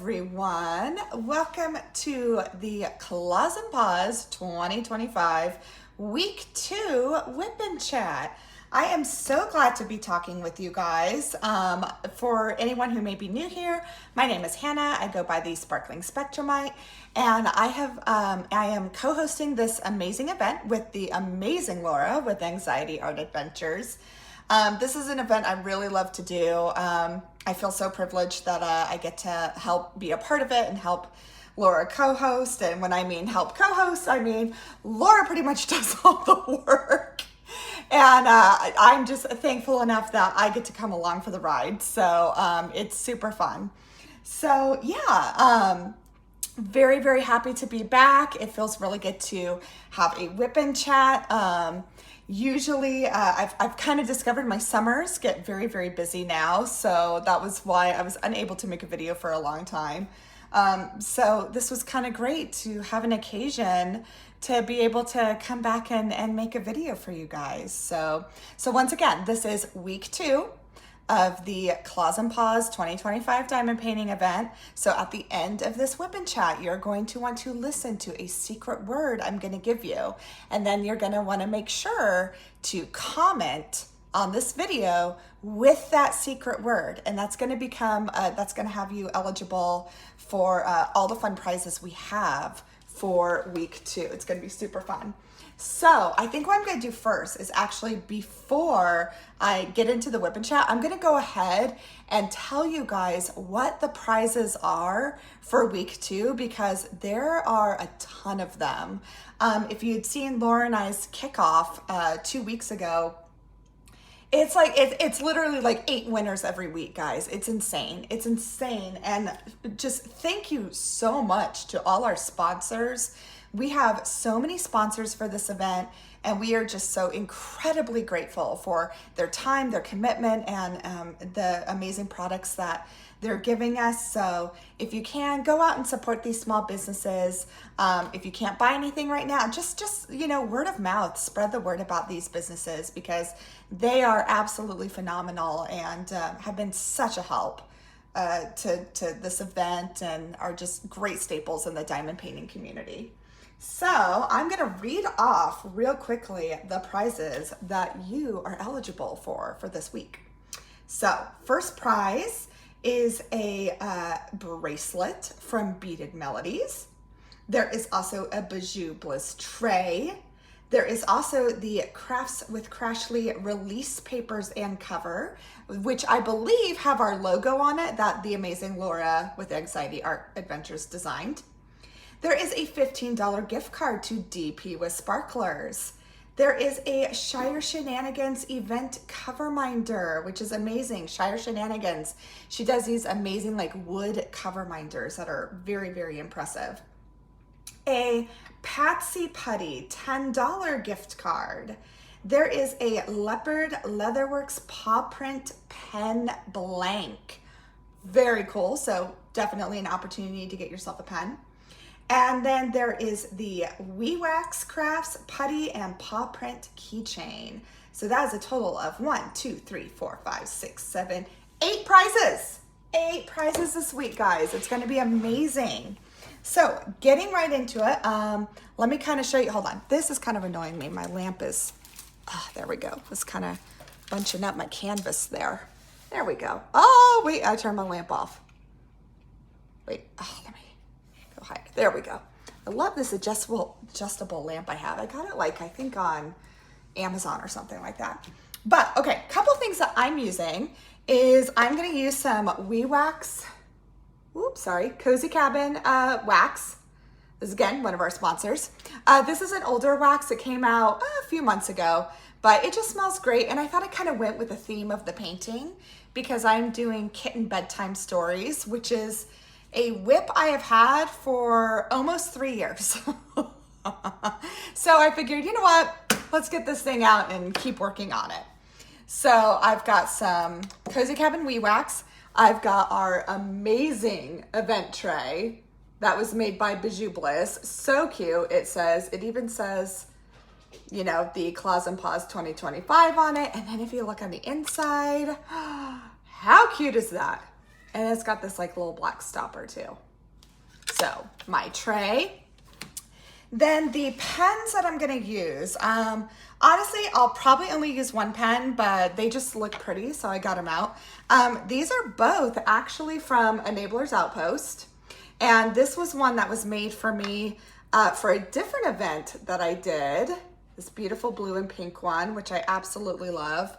everyone. Welcome to the Claws and Paws 2025 Week 2 Whip and Chat. I am so glad to be talking with you guys. For anyone who may be new here, my name is Hannah. I go by the Sparkling Spectrumite, and I am co-hosting this amazing event with the amazing Laura with Anxiety Art Adventures. This is an event I really love to do. I feel so privileged that I get to help be a part of it and help Laura co-host. And when I mean help co-host, I mean Laura pretty much does all the work. And I'm just thankful enough that I get to come along for the ride. So it's super fun. So yeah, very, very happy to be back. It feels really good to have a whip and chat. Usually, I've kind of discovered my summers get very, very busy now. So that was why I was unable to make a video for a long time. So this was kind of great to have an occasion to be able to come back and make a video for you guys. So once again, this is week 2 of the Claws and Paws 2025 diamond painting event. So at the end of this whip and chat, you're going to want to listen to a secret word I'm going to give you. And then you're going to want to make sure to comment on this video with that secret word. And that's going to become, that's going to have you eligible for all the fun prizes we have for week 2. It's going to be super fun. So I think what I'm going to do first is actually, before I get into the whip and chat, I'm going to go ahead and tell you guys what the prizes are for week 2, because there are a ton of them. If you'd seen Laura and I's kickoff 2 weeks ago, it's like, it's literally like 8 winners every week, guys. It's insane. It's insane. And just thank you so much to all our sponsors. We have so many sponsors for this event, and we are just so incredibly grateful for their time, their commitment, and the amazing products that they're giving us. So if you can, go out and support these small businesses. If you can't buy anything right now, just you know, word of mouth, spread the word about these businesses, because they are absolutely phenomenal and have been such a help to this event, and are just great staples in the diamond painting community. So I'm going to read off real quickly the prizes that you are eligible for this week. So first prize is a bracelet from Beaded Melodies. There is also a Bijou Bliss tray. There is also the Crafts with Crashly release papers and cover, which I believe have our logo on it that the amazing Laura with Anxiety Art Adventures designed. There is a $15 gift card to DP with Sparklers. There is a Shire Shenanigans event cover minder, which is amazing. Shire Shenanigans. She does these amazing like wood cover minders that are very, very impressive. A Patsy Putty $10 gift card. There is a Leopard Leatherworks paw print pen blank. Very cool. So definitely an opportunity to get yourself a pen. And then there is the Wax Crafts Putty and Paw Print Keychain. So that is a total of 1, 2, 3, 4, 5, 6, 7, 8 prizes. 8 prizes this week, guys. It's going to be amazing. So getting right into it, let me kind of show you. Hold on. This is kind of annoying me. My lamp is, there we go. It's kind of bunching up my canvas there. There we go. Oh, wait, I turned my lamp off. Wait, let me. There we go. I love this adjustable lamp I have. I got it like, I think on Amazon or something like that. But okay, a couple things that I'm using is I'm going to use some Cozy Cabin wax. This is again one of our sponsors. This is an older wax that came out a few months ago, but it just smells great. And I thought it kind of went with the theme of the painting, because I'm doing kitten bedtime stories, which is a whip I have had for almost 3 years. So I figured, you know what, let's get this thing out and keep working on it. So I've got some Cozy Cabin wax. I've got our amazing event tray that was made by Bijou Bliss. So cute. It even says, you know, the Claws and Paws 2025 on it. And then if you look on the inside, how cute is that? And it's got this like little black stopper too. So my tray. Then the pens that I'm gonna use, honestly, I'll probably only use one pen, but they just look pretty, so I got them out. These are both actually from Enabler's Outpost. And this was one that was made for me for a different event that I did. This beautiful blue and pink one, which I absolutely love.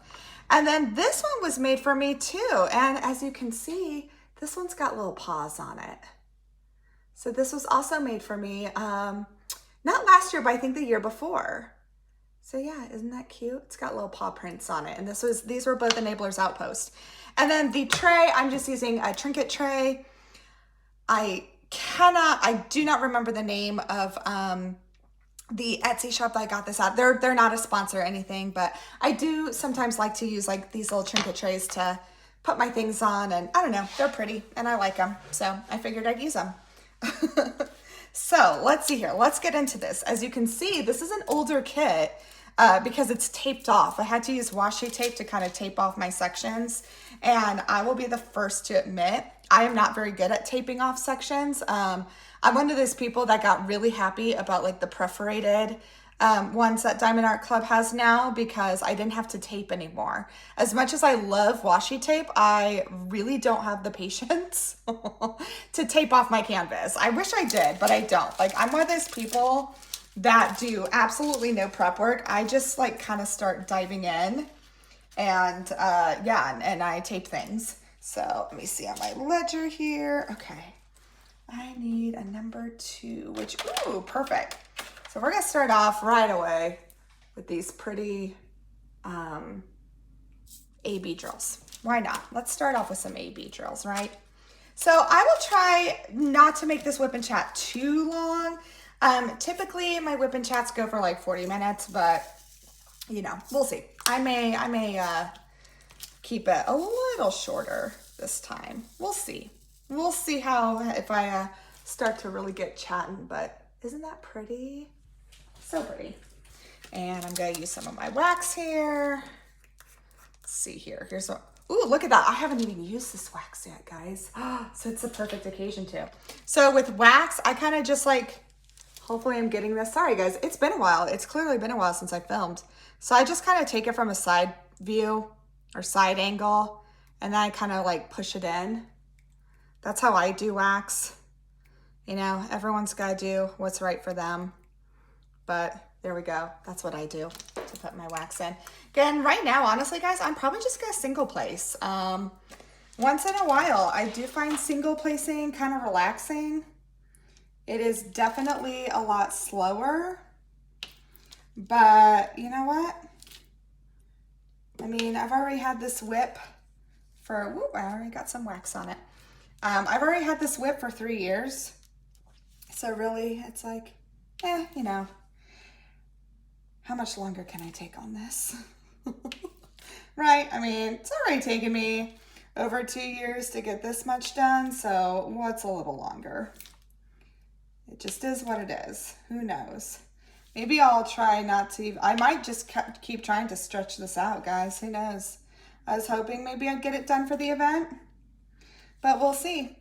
And then this one was made for me too. And as you can see, this one's got little paws on it. So this was also made for me, not last year, but I think the year before. So yeah, isn't that cute? It's got little paw prints on it. And these were both Enabler's Outpost. And then the tray, I'm just using a trinket tray. I do not remember the name of the Etsy shop that I got this at. They're not a sponsor or anything, but I do sometimes like to use like these little trinket trays to put my things on, and I don't know, they're pretty and I like them. So I figured I'd use them. So let's see here. Let's get into this. As you can see, this is an older kit because it's taped off. I had to use washi tape to kind of tape off my sections. And I will be the first to admit, I am not very good at taping off sections. I'm one of those people that got really happy about like the perforated ones that Diamond Art Club has now because I didn't have to tape anymore. As much as I love washi tape, I really don't have the patience to tape off my canvas. I wish I did, but I don't. Like, I'm one of those people that do absolutely no prep work. I just like kind of start diving in and yeah, and I tape things. So let me see on my ledger here. Okay, I need a number 2, which, ooh, perfect. So we're gonna start off right away with these pretty A-B drills. Why not? Let's start off with some A-B drills, right? So I will try not to make this whip and chat too long. Typically my whip and chats go for like 40 minutes, but you know, we'll see. I may keep it a little shorter this time. We'll see. We'll see how, if I start to really get chatting, but isn't that pretty? So pretty. And I'm gonna use some of my wax here. Let's see here. Here's what, ooh, look at that. I haven't even used this wax yet, guys. So it's a perfect occasion to. So with wax, I kind of just like, hopefully I'm getting this. Sorry guys, it's been a while. It's clearly been a while since I filmed. So I just kind of take it from a side view or side angle, and then I kind of like push it in. That's how I do wax. You know, everyone's got to do what's right for them. But there we go. That's what I do to put my wax in. Again, right now, honestly, guys, I'm probably just going to single place. Once in a while, I do find single placing kind of relaxing. It is definitely a lot slower. But you know what? I mean, I've already had this whip for, whoop, I already got some wax on it. I've already had this whip for 3 years. So really, it's like, you know, how much longer can I take on this? Right? I mean, it's already taken me over 2 years to get this much done. So what's a little longer? It just is what it is. Who knows? Maybe I'll try not to, I might just keep trying to stretch this out, guys. Who knows? I was hoping maybe I'd get it done for the event, but we'll see.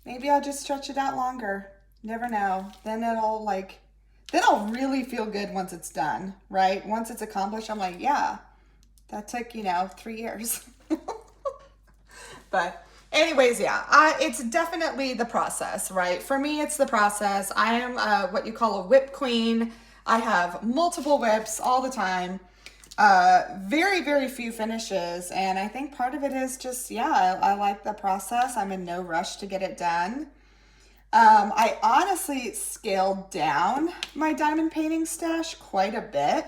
Maybe I'll just stretch it out longer. Never know. Then it'll like, then I'll really feel good once it's done, right? Once it's accomplished, I'm like, yeah, that took, you know, 3 years. But anyways, yeah, it's definitely the process, right? For me, it's the process. I am what you call a whip queen. I have multiple whips all the time. Very, very few finishes. And I think part of it is just, yeah, I like the process. I'm in no rush to get it done. I honestly scaled down my diamond painting stash quite a bit.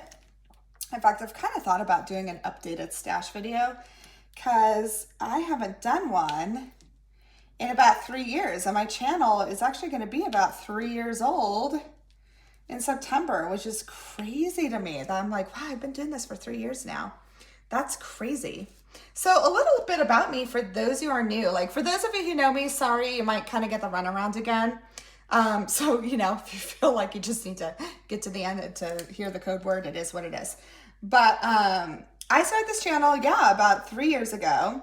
In fact, I've kind of thought about doing an updated stash video because I haven't done one in about 3 years. And my channel is actually going to be about 3 years old in September, which is crazy to me that I'm like, wow, I've been doing this for 3 years now. That's crazy. So a little bit about me for those who are new. Like for those of you who know me, sorry, you might kind of get the runaround again. So, you know, if you feel like you just need to get to the end to hear the code word, it is what it is. But I started this channel, yeah, about 3 years ago.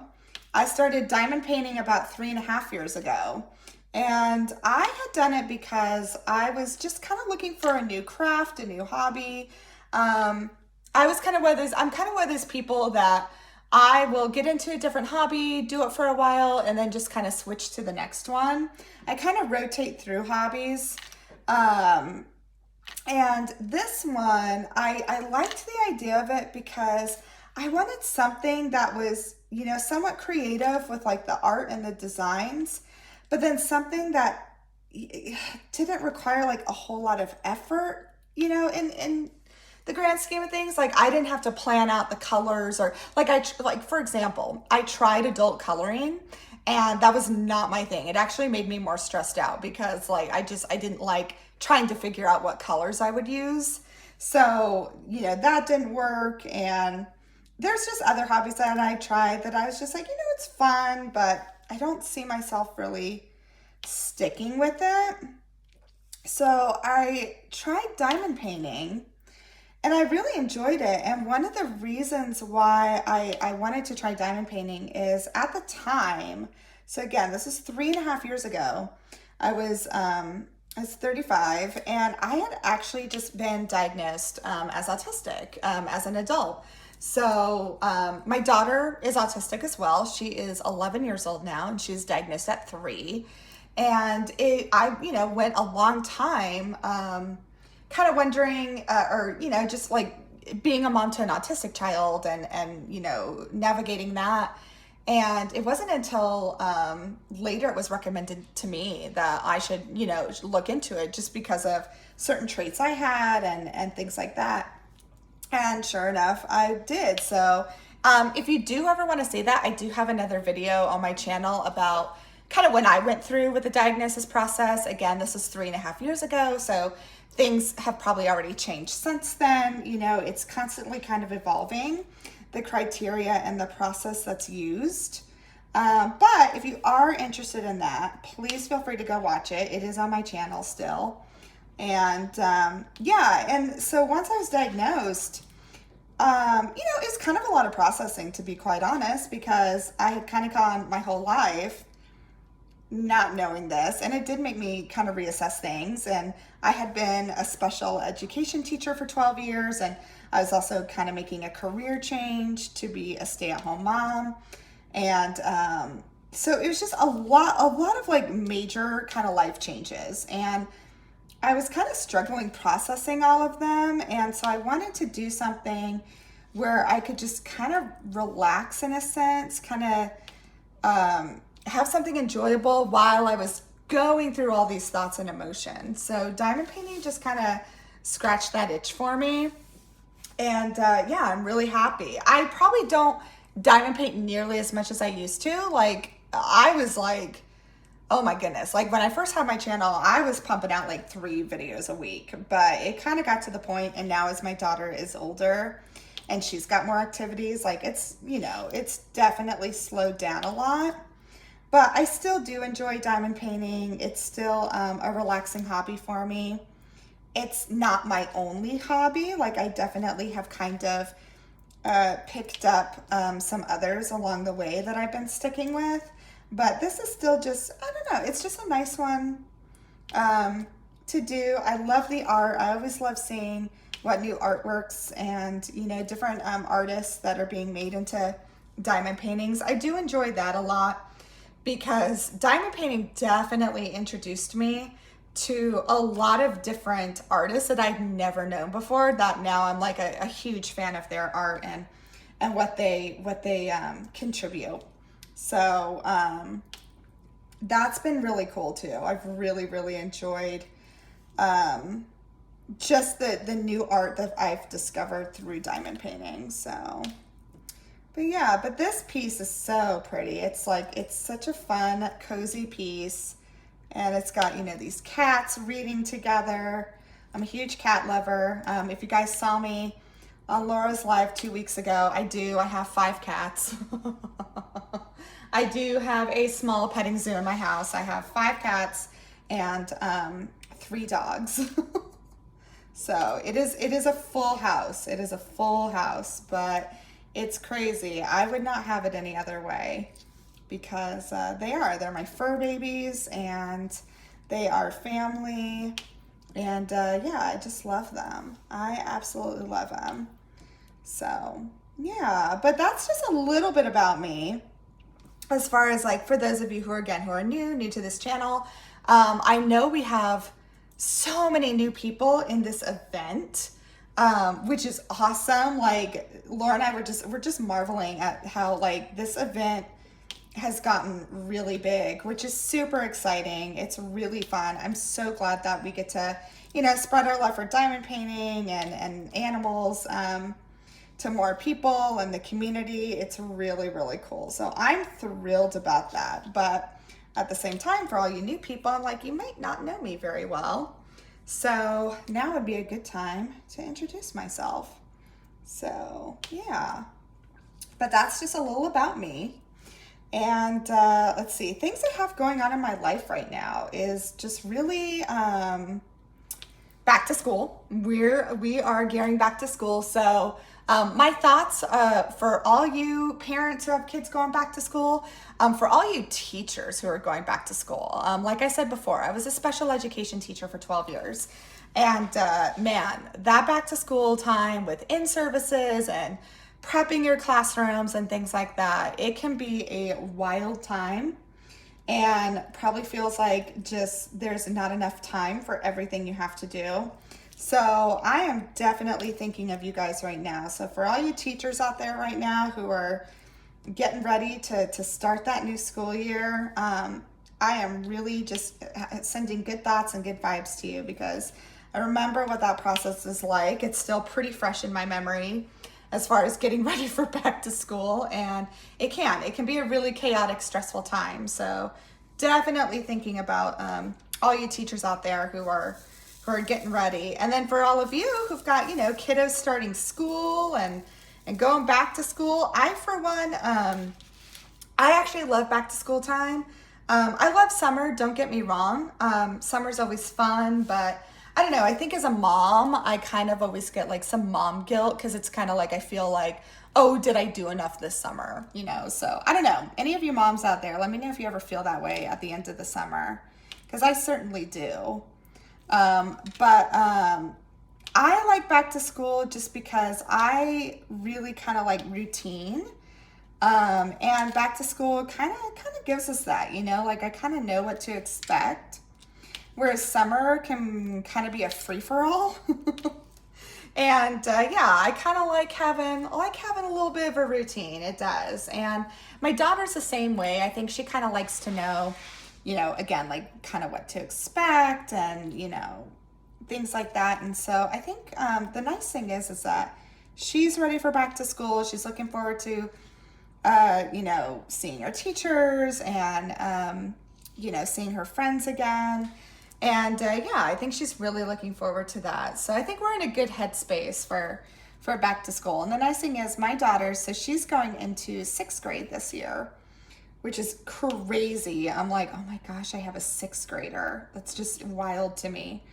I started diamond painting about 3.5 years ago. And I had done it because I was just kind of looking for a new craft, a new hobby. I was kind of one of those, I'm kind of one of those people that I will get into a different hobby, do it for a while, and then just kind of switch to the next one. I kind of rotate through hobbies. And this one, I liked the idea of it because I wanted something that was, you know, somewhat creative with like the art and the designs, but then something that didn't require like a whole lot of effort, you know, in the grand scheme of things. Like I didn't have to plan out the colors, or like for example, I tried adult coloring and that was not my thing. It actually made me more stressed out because like I didn't like trying to figure out what colors I would use. So, you know, that didn't work. And there's just other hobbies that I tried that I was just like, you know, it's fun, but I don't see myself really sticking with it. So I tried diamond painting and I really enjoyed it. And one of the reasons why I wanted to try diamond painting is at the time, so again, this is 3.5 years ago, I was 35, and I had actually just been diagnosed as autistic as an adult. So my daughter is autistic as well. She is 11 years old now, and she's diagnosed at 3. And I, you know, went a long time kind of wondering, or, you know, just like being a mom to an autistic child and, you know, navigating that. And it wasn't until later it was recommended to me that I should, you know, look into it just because of certain traits I had and things like that. And sure enough, I did. So if you do ever want to see that, I do have another video on my channel about kind of when I went through with the diagnosis process. Again, this was 3.5 years ago. So things have probably already changed since then. You know, it's constantly kind of evolving, the criteria and the process that's used. But if you are interested in that, please feel free to go watch it. It is on my channel still. And yeah, and so once I was diagnosed, you know, it was kind of a lot of processing, to be quite honest, because I had kind of gone my whole life not knowing this, and it did make me kind of reassess things. And I had been a special education teacher for 12 years, and I was also kind of making a career change to be a stay-at-home mom. And so it was just a lot of like major kind of life changes, and I was kind of struggling processing all of them. And so I wanted to do something where I could just kind of relax in a sense, kind of have something enjoyable while I was going through all these thoughts and emotions. So diamond painting just kind of scratched that itch for me. And yeah, I'm really happy. I probably don't diamond paint nearly as much as I used to. Like I was like, oh my goodness. Like when I first had my channel, I was pumping out like 3 videos a week, but it kind of got to the point, and now as my daughter is older and she's got more activities, like it's, you know, it's definitely slowed down a lot. But I still do enjoy diamond painting. It's still a relaxing hobby for me. It's not my only hobby. Like I definitely have kind of picked up some others along the way that I've been sticking with. But this is still just, I don't know, it's just a nice one to do. I love the art. I always love seeing what new artworks and, you know, different artists that are being made into diamond paintings. I do enjoy that a lot, because diamond painting definitely introduced me to a lot of different artists that I've never known before, that now I'm like a huge fan of their art and what they contribute. So that's been really cool too. I've really enjoyed just the new art that I've discovered through diamond painting. So but yeah, but this piece is so pretty. It's like, it's such a fun, cozy piece. And it's got, you know, these cats reading together. I'm a huge cat lover. If you guys saw me on Laura's live 2 weeks ago, I have 5 cats. I do have a small petting zoo in my house. I have 5 cats and 3 dogs. So it is a full house. It is a full house, but it's crazy. I would not have it any other way. because they're my fur babies, and they are family. And yeah, I just love them. I absolutely love them. So yeah, but that's just a little bit about me. As far as like, for those of you who are new to this channel, I know we have so many new people in this event, which is awesome. Like Laura and I we're just marveling at how like this event has gotten really big, which is super exciting. It's really fun. I'm so glad that we get to, spread our love for diamond painting and animals to more people and the community. It's really, really cool. So I'm thrilled about that. But at the same time, for all you new people, I'm like, you might not know me very well. So now would be a good time to introduce myself. So yeah, but that's just a little about me. And let's see, things I have going on in my life right now is just really back to school. We are gearing back to school. So my thoughts for all you parents who have kids going back to school, for all you teachers who are going back to school. Like I said before, I was a special education teacher for 12 years. And man, that back to school time with in-services and prepping your classrooms and things like that, it can be a wild time and probably feels like just there's not enough time for everything you have to do. So I am definitely thinking of you guys right now. So for all you teachers out there right now who are getting ready to start that new school year, I am really just sending good thoughts and good vibes to you, because I remember what that process is like. It's still pretty fresh in my memory as far as getting ready for back to school, and it can be a really chaotic, stressful time. So definitely thinking about all you teachers out there who are getting ready. And then for all of you who've got, kiddos starting school and going back to school, I, for one, I actually love back to school time. I love summer, don't get me wrong. Summer's always fun, but I don't know, I think as a mom, I kind of always get like some mom guilt, because it's kind of like I feel like, oh, did I do enough this summer? So I don't know. Any of you moms out there, let me know if you ever feel that way at the end of the summer, because I certainly do. But I like back to school just because I really kind of like routine. And back to school kind of gives us that, like I kind of know what to expect. Whereas summer can kind of be a free-for-all. And yeah, I kind of like having a little bit of a routine. It does. And my daughter's the same way. I think she kind of likes to know, again, like kind of what to expect and, things like that. And so I think the nice thing is that she's ready for back to school. She's looking forward to, seeing her teachers and, seeing her friends again. And yeah, I think she's really looking forward to that. So I think we're in a good headspace for back to school. And the nice thing is my daughter, so she's going into 6th grade this year, which is crazy. I'm like, oh my gosh, I have a 6th grader. That's just wild to me.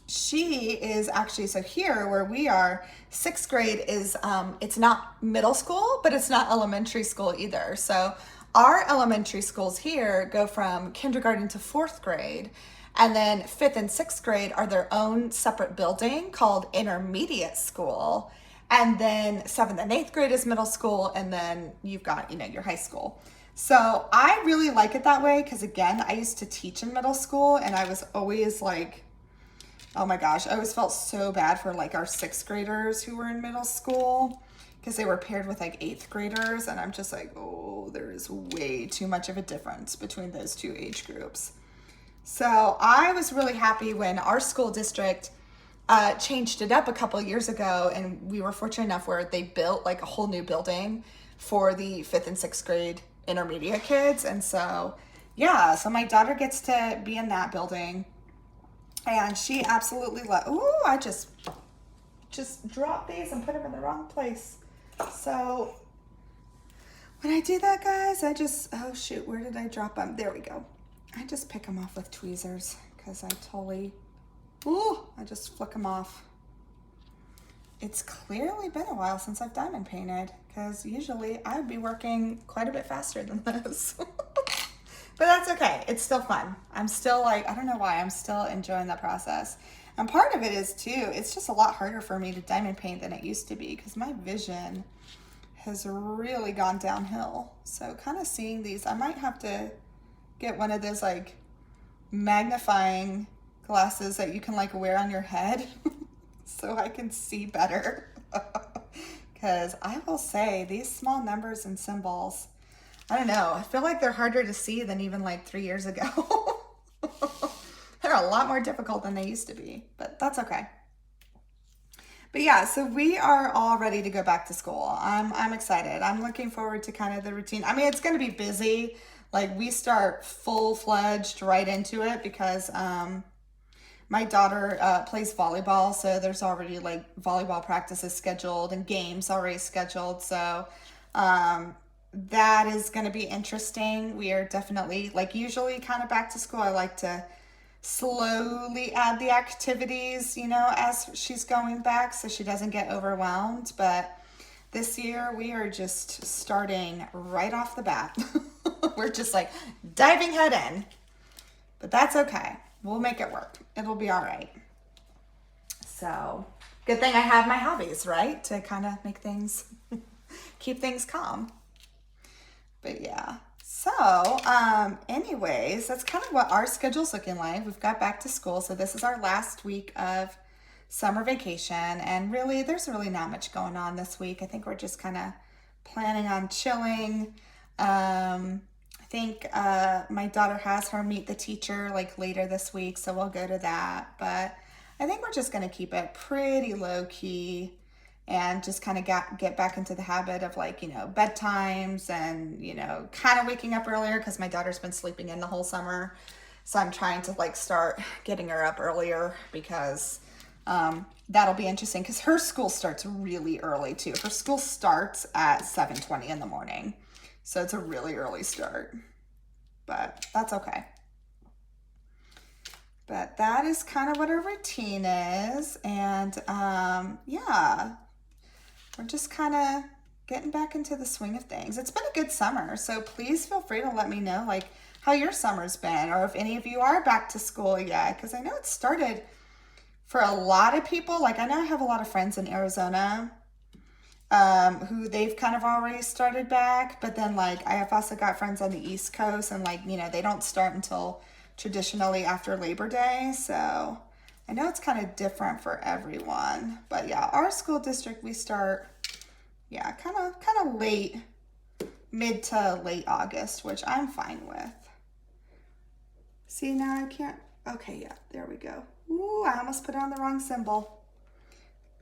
She is actually, so here where we are, 6th grade is, it's not middle school, but it's not elementary school either. So our elementary schools here go from kindergarten to 4th grade, and then 5th and 6th grade are their own separate building called intermediate school. And then 7th and 8th grade is middle school, and then you've got, your high school. So I really like it that way, because again, I used to teach in middle school, and I was always like, oh my gosh, I always felt so bad for like our 6th graders who were in middle school, because they were paired with like 8th graders, and I'm just like, oh, there is way too much of a difference between those two age groups. So I was really happy when our school district changed it up a couple years ago, and we were fortunate enough where they built like a whole new building for the 5th and 6th grade intermediate kids. And so yeah, so my daughter gets to be in that building, and she absolutely ooh, I just dropped these and put them in the wrong place. So when I do that, guys, oh shoot, where did I drop them? There we go. I just pick them off with tweezers, because I just flick them off. it's clearly been a while since I've diamond painted, because usually I would be working quite a bit faster than this. But that's okay. It's still fun. I'm still like, I don't know why, I'm still enjoying the process. And part of it is too, it's just a lot harder for me to diamond paint than it used to be, because my vision has really gone downhill. So kind of seeing these, I might have to get one of those like magnifying glasses that you can like wear on your head so I can see better. Because I will say these small numbers and symbols, I don't know, I feel like they're harder to see than even like 3 years ago. They're a lot more difficult than they used to be, but that's okay. But yeah, so we are all ready to go back to school. I'm excited. I'm looking forward to kind of the routine. I mean, it's going to be busy. Like we start full-fledged right into it because my daughter plays volleyball, so there's already like volleyball practices scheduled and games already scheduled. So that is going to be interesting. We are definitely, like usually kind of back to school, I like to slowly add the activities, you know, as she's going back so she doesn't get overwhelmed. But this year we are just starting right off the bat. We're just like diving head in, but that's okay. We'll make it work. It'll be all right. So good thing I have my hobbies, right? To kind of make things, keep things calm. But yeah. So anyways, that's kind of what our schedule's looking like. We've got back to school. So this is our last week of summer vacation. And really, there's really not much going on this week. I think we're just kind of planning on chilling. I think my daughter has her meet the teacher like later this week, so we'll go to that. But I think we're just going to keep it pretty low key and just kind of get back into the habit of like, you know, bedtimes and, you know, kind of waking up earlier because my daughter's been sleeping in the whole summer. So I'm trying to like start getting her up earlier because that'll be interesting because her school starts really early too. Her school starts at 7:20 in the morning. So it's a really early start, but that's okay. But that is kind of what our routine is. And yeah, we're just kind of getting back into the swing of things. It's been a good summer. So please feel free to let me know like how your summer's been or if any of you are back to school yet. Because I know it started for a lot of people. Like I know I have a lot of friends in Arizona who they've kind of already started back, but then like I have also got friends on the East Coast and like, you know, they don't start until traditionally after Labor Day. So I know it's kind of different for everyone, but yeah, our school district, we start, yeah, kind of late, mid to late August, which I'm fine with. See, now I can't, okay, yeah, there we go. Ooh, I almost put on the wrong symbol.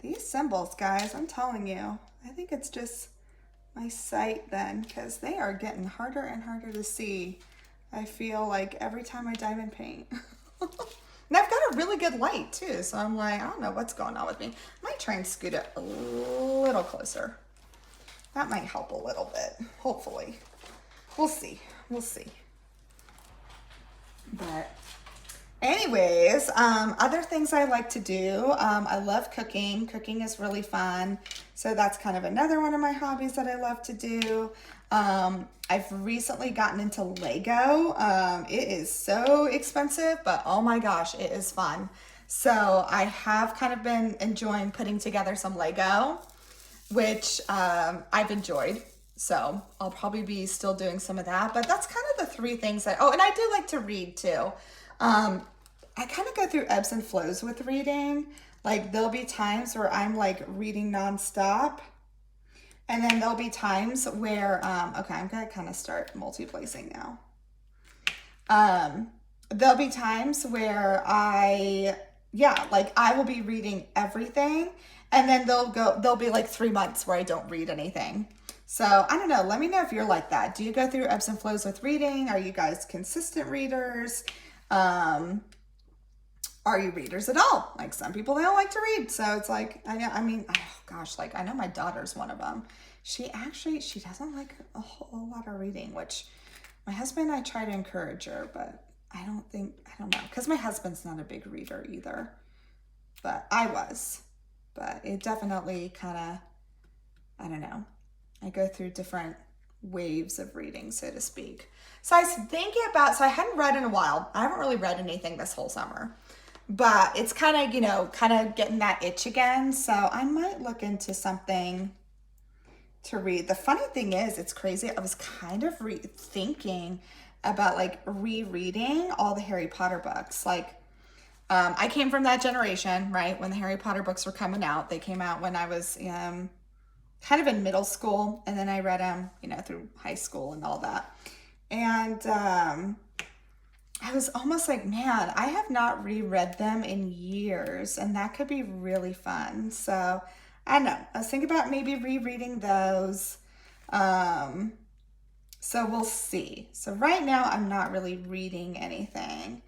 These symbols, guys, I'm telling you, I think it's just my sight then, because they are getting harder and harder to see. I feel like every time I diamond paint. And I've got a really good light too, so I'm like, I don't know what's going on with me. I might try and scoot it a little closer. That might help a little bit, hopefully. We'll see, we'll see. But anyways, other things I like to do, I love cooking. Cooking is really fun. So that's kind of another one of my hobbies that I love to do. I've recently gotten into Lego. It is so expensive, but oh my gosh, it is fun. So I have kind of been enjoying putting together some Lego, which I've enjoyed. So I'll probably be still doing some of that, but that's kind of the three things that, oh, and I do like to read too. I kind of go through ebbs and flows with reading. Like there'll be times where I'm like reading nonstop. And then there'll be times where, okay, I'm gonna kind of start multi-placing now. There'll be times where I will be reading everything. And then there'll be like 3 months where I don't read anything. So I don't know, let me know if you're like that. Do you go through ebbs and flows with reading? Are you guys consistent readers? Are you readers at all? Like some people, they don't like to read. So it's like, I mean, oh gosh, like I know my daughter's one of them. She doesn't like a whole lot of reading, which my husband and I try to encourage her, but I don't know. Cause my husband's not a big reader either, but I was. but it definitely kind of, I don't know, I go through different waves of reading, so to speak. So I was thinking about, so I hadn't read in a while. I haven't really read anything this whole summer, but it's kind of, kind of getting that itch again. So I might look into something to read. The funny thing is, it's crazy. I was kind of thinking about like rereading all the Harry Potter books. Like, I came from that generation, right? When the Harry Potter books were coming out, they came out when I was kind of in middle school, and then I read them, through high school and all that. And I was almost like, man, I have not reread them in years, and that could be really fun. So I don't know. I was thinking about maybe rereading those. So we'll see. So right now, I'm not really reading anything.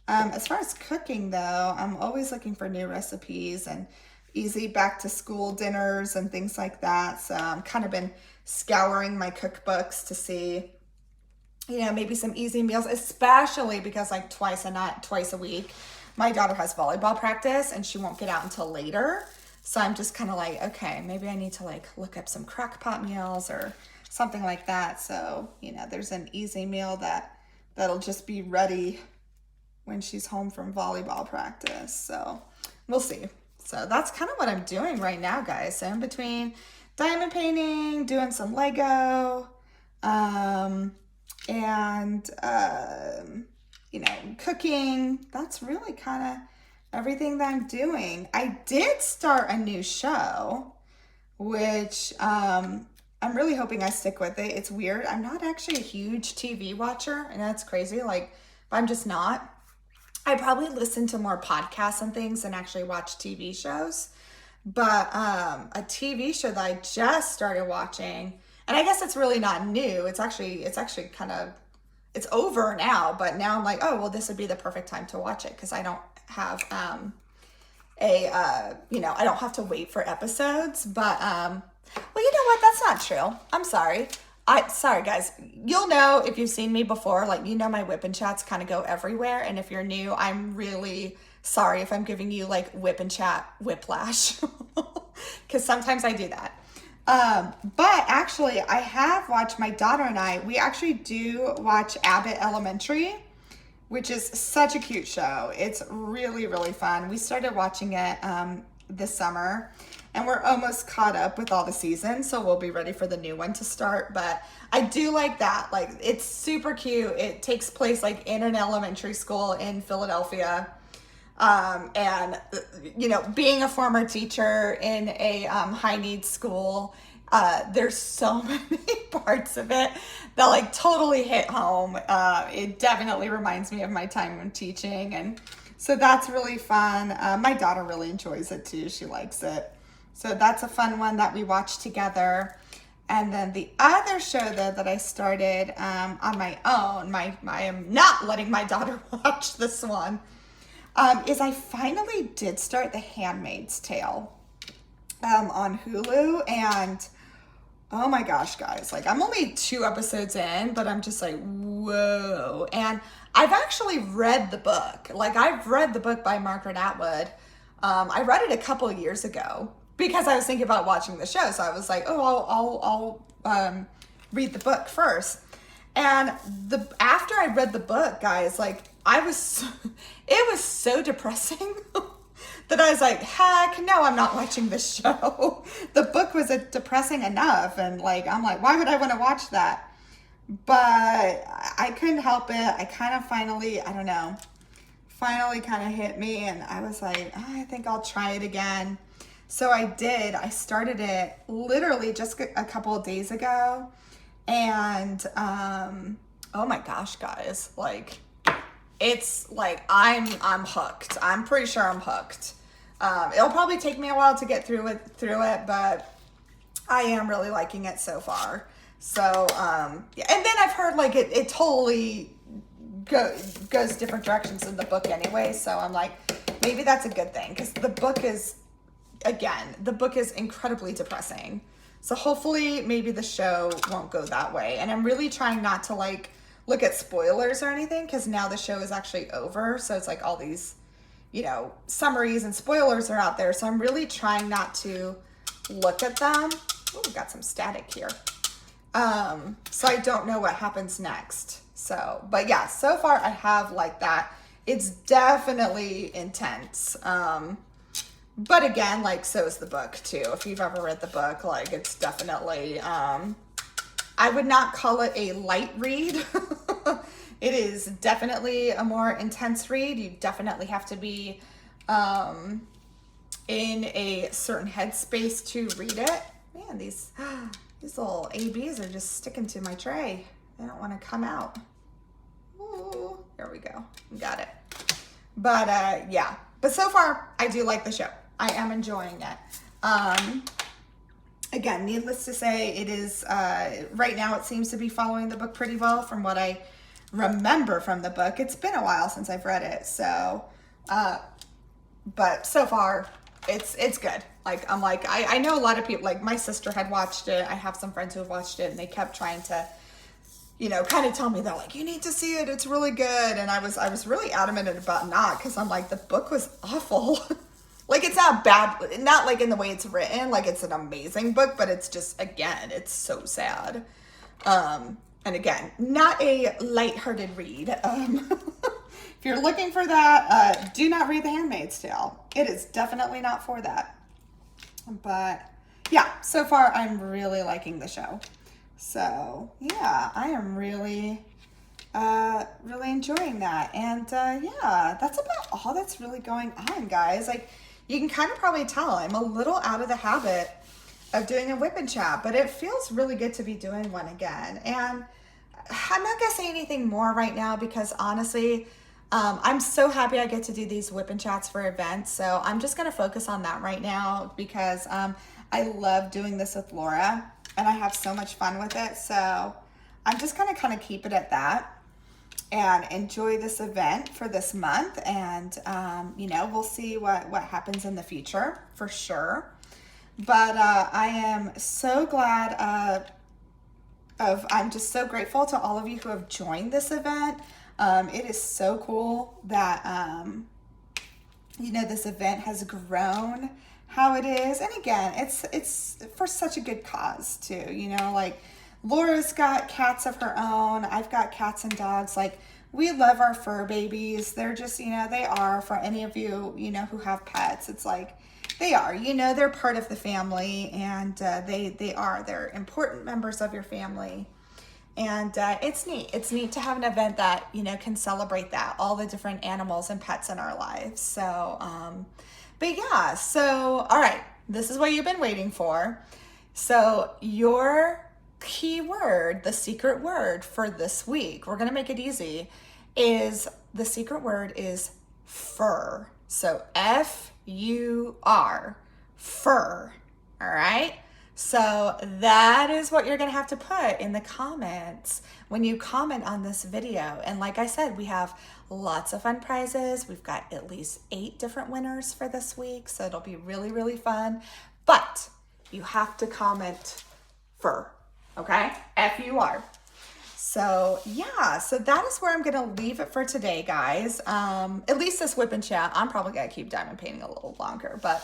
As far as cooking, though, I'm always looking for new recipes and easy back to school dinners and things like that. So I've kind of been scouring my cookbooks to see, maybe some easy meals, especially because like twice a week, my daughter has volleyball practice and she won't get out until later. So I'm just kind of like, okay, maybe I need to like look up some crock pot meals or something like that. So, there's an easy meal that'll just be ready when she's home from volleyball practice. So we'll see. So that's kind of what I'm doing right now, guys. So in between diamond painting, doing some Lego, and, cooking. That's really kind of everything that I'm doing. I did start a new show, which I'm really hoping I stick with it. It's weird. I'm not actually a huge TV watcher, and that's crazy. Like, I'm just not. I probably listen to more podcasts and things than actually watch TV shows. But a TV show that I just started watching, and I guess it's really not new. It's actually kind of, it's over now, but now I'm like, oh, well, this would be the perfect time to watch it because I don't have I don't have to wait for episodes. But well, you know what? That's not true. I'm sorry. Sorry guys, you'll know if you've seen me before, like, my whip and chats kind of go everywhere. And if you're new, I'm really sorry if I'm giving you like whip and chat whiplash, because sometimes I do that. But actually I have watched, my daughter and we actually do watch Abbott Elementary, which is such a cute show. It's really, really fun. We started watching it this summer, and we're almost caught up with all the seasons, so we'll be ready for the new one to start. But I do like that. Like, it's super cute. It takes place like in an elementary school in Philadelphia. And being a former teacher in a high needs school, there's so many parts of it that like totally hit home. It definitely reminds me of my time when teaching, and so that's really fun. My daughter really enjoys it too. She likes it. So that's a fun one that we watch together. And then the other show though that I started on my own, I am not letting my daughter watch this one, is I finally did start The Handmaid's Tale on Hulu. And oh my gosh, guys, like, I'm only 2 episodes in, but I'm just like, whoa. And I've actually read the book. Like, I've read the book by Margaret Atwood. I read it a couple of years ago because I was thinking about watching the show. So I was like, oh, I'll read the book first. And after I read the book, guys, like, it was so depressing that I was like, heck no, I'm not watching this show. The book was depressing enough. And like, I'm like, why would I want to watch that? But I couldn't help it. I kind of finally kind of hit me. And I was like, oh, I think I'll try it again. So I did. I started it literally just a couple of days ago. And oh my gosh, guys, like, it's like I'm hooked. I'm pretty sure I'm hooked. It'll probably take me a while to get through it, but I am really liking it so far. So yeah. And then I've heard like it totally goes different directions in the book anyway. So I'm like, maybe that's a good thing, because the book is incredibly depressing. So hopefully maybe the show won't go that way. And I'm really trying not to like look at spoilers or anything, because now the show is actually over. So it's like all these, summaries and spoilers are out there. So I'm really trying not to look at them. Oh, we got some static here. So I don't know what happens next. So, but yeah, so far I have liked that. It's definitely intense. But again, like, so is the book too. If you've ever read the book, like, it's definitely, I would not call it a light read. It is definitely a more intense read. You definitely have to be in a certain headspace to read it. Man, these little ABs are just sticking to my tray. They don't want to come out. Ooh, there we go. Got it. But yeah, but so far I do like the show. I am enjoying it. Again, needless to say, it is, right now it seems to be following the book pretty well from what I remember from the book. It's been a while since I've read it, so, but so far it's good. Like, I'm like, I know a lot of people, like my sister had watched it. I have some friends who have watched it, and they kept trying to, kind of tell me, they're like, you need to see it. It's really good. And I was really adamant about not, because I'm like, the book was awful. Like, it's not bad, not like in the way it's written, like it's an amazing book, but it's just, again, it's so sad. And again, not a lighthearted read. If you're looking for that, do not read The Handmaid's Tale. It is definitely not for that. But yeah, so far I'm really liking the show. So yeah, I am really enjoying that. And yeah, that's about all that's really going on, guys. Like, you can kind of probably tell I'm a little out of the habit of doing a whip and chat, but it feels really good to be doing one again. And I'm not gonna say anything more right now, because honestly, I'm so happy I get to do these whip and chats for events. So I'm just gonna focus on that right now, because I love doing this with Laura and I have so much fun with it. So I'm just gonna kind of keep it at that and enjoy this event for this month. And, we'll see what happens in the future for sure. But I am so glad I'm just so grateful to all of you who have joined this event. It is so cool that, this event has grown how it is. And again, it's for such a good cause too, like Laura's got cats of her own. I've got cats and dogs. Like, we love our fur babies. They're just, they are, for any of you, who have pets, it's like, they are, they're part of the family, and they're important members of your family. And it's neat. It's neat to have an event that, can celebrate that, all the different animals and pets in our lives. So, but yeah, so, all right, this is what you've been waiting for. So your keyword, the secret word for this week, we're going to make it easy, the secret word is fur. So F-U-R, fur. All right. So that is what you're going to have to put in the comments when you comment on this video. And like I said, we have lots of fun prizes. We've got at least 8 different winners for this week. So it'll be really, really fun. But you have to comment fur. Okay? F-U-R. So yeah, so that is where I'm going to leave it for today, guys. At least this whip and chat. I'm probably going to keep diamond painting a little longer, but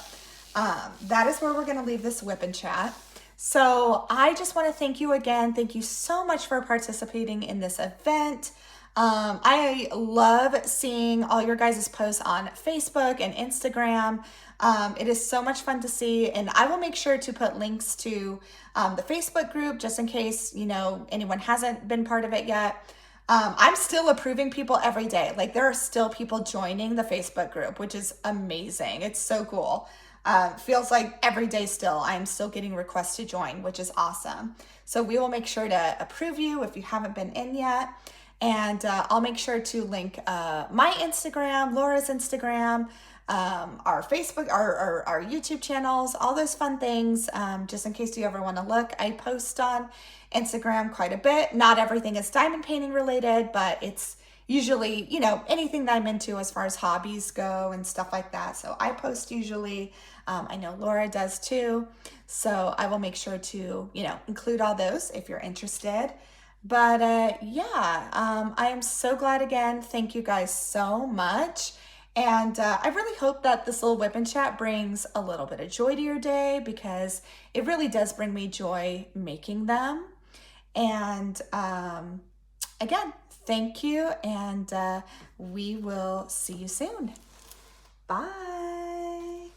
that is where we're going to leave this whip and chat. So I just want to thank you again. Thank you so much for participating in this event. I love seeing all your guys' posts on Facebook and Instagram. It is so much fun to see, and I will make sure to put links to the Facebook group just in case, anyone hasn't been part of it yet. I'm still approving people every day. Like, there are still people joining the Facebook group, which is amazing. It's so cool. Feels like every day still, I'm still getting requests to join, which is awesome. So we will make sure to approve you if you haven't been in yet. And I'll make sure to link my Instagram, Laura's Instagram, our Facebook, our YouTube channels, all those fun things, just in case you ever want to look. I post on Instagram quite a bit. Not everything is diamond painting related, but it's usually, anything that I'm into as far as hobbies go and stuff like that. So I post usually. I know Laura does too. So I will make sure to, include all those if you're interested. But yeah, I am so glad again. Thank you guys so much. And I really hope that this little whip and chat brings a little bit of joy to your day, because it really does bring me joy making them. And again, thank you, and we will see you soon. Bye.